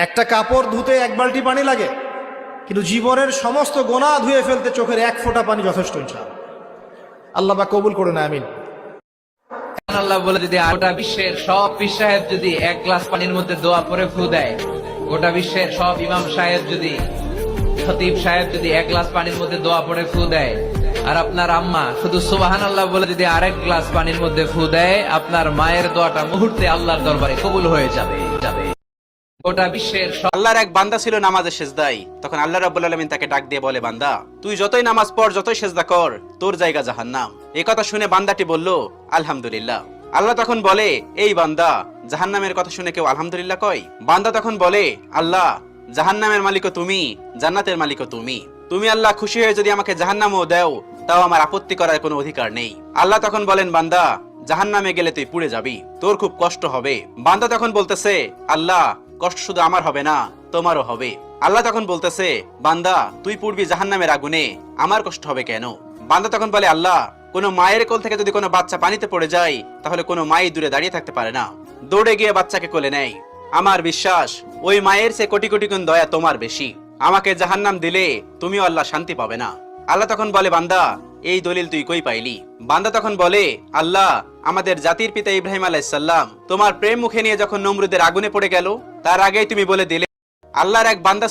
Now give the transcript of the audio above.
একটা কাপড় ধুতে এক বালতি পানি লাগে, কিন্তু জীবনের সমস্ত গোনাহ ধুয়ে ফেলতে চোখের এক ফোঁটা পানি যথেষ্ট। ইনশাআল্লাহ আল্লাহ বা কবুল করে না, আমিন। আল্লাহ বলে যদি গোটা বিশ্বের সব পীর সাহেব যদি এক গ্লাস পানির মধ্যে দোয়া পরে ফু দেয়, গোটা বিশ্বের সব ইমাম সাহেব যদি, খতিব সাহেব যদি এক গ্লাস পানির মধ্যে দোয়া পরে ফু দেয়, আর আপনার আম্মা শুধু সুবহানাল্লাহ বলে যদি আরেক গ্লাস পানির মধ্যে ফু দেয়, আপনার মায়ের দোয়াটা মুহূর্তে আল্লাহর দরবারে কবুল হয়ে যাবে। গোটা বিশ্বের আল্লাহর এক বান্দা ছিল নামাজে সেজদায়। তখন আল্লাহ রাব্বুল আলামিন তাকে ডাক দিয়ে বলে, বান্দা তুই যতই নামাজ পড়, যতই সেজদা কর, তোর জায়গা জাহান্নাম। এই কথা শুনে বান্দাটি বলল, আলহামদুলিল্লাহ। আল্লাহ তখন বলে, এই বান্দা, জাহান্নামের কথা শুনে কেউ আলহামদুলিল্লাহ কয়? বান্দা তখন বলে, আল্লাহ, জাহান্নামের মালিকও তুমি, জান্নাতের মালিকও তুমি। তুমি আল্লাহ খুশি হয়ে যদি আমাকে জাহান্নামও দাও, তাও আমার আপত্তি করার কোনো অধিকার নেই। আল্লাহ তখন বলেন, বান্দা, জাহান্নামে গেলে তুই পুড়ে যাবি, তোর খুব কষ্ট হবে। বান্দা তখন বলতেছে, আল্লাহ, কষ্ট শুধু আমার হবে না, তোমারও হবে। আল্লাহ তখন বলতেছে, বান্দা, তুই পুড়বি জাহান্নামের আগুনে, আমার কষ্ট হবে কেন? বান্দা তখন বলে, আল্লাহ, কোনো মায়ের কোল থেকে যদি কোনো বাচ্চা পানিতে পড়ে যায়, তাহলে কোনো মাই দূরে দাঁড়িয়ে থাকতে পারে না, দৌড়ে গিয়ে বাচ্চাকে কোলে নেয়। আমার বিশ্বাস ওই মায়ের সে কোটি কোটি গুণ দয়া তোমার বেশি। আমাকে জাহান্নাম দিলে তুমিও আল্লাহ শান্তি পাবে না। আল্লাহ তখন বলে, বান্দা, এই দলিল তুই কই পাইলি? বান্দা তখন বলে, আল্লাহ, আমাদের জাতির পিতা ইব্রাহিম আলাইহিস সালাম তোমার প্রেম মুখে নিয়ে যখন নমরুদের আগুনে পড়ে গেল, তার আগেই তুমি বলে দিলে। আল্লাহর এক বান্দা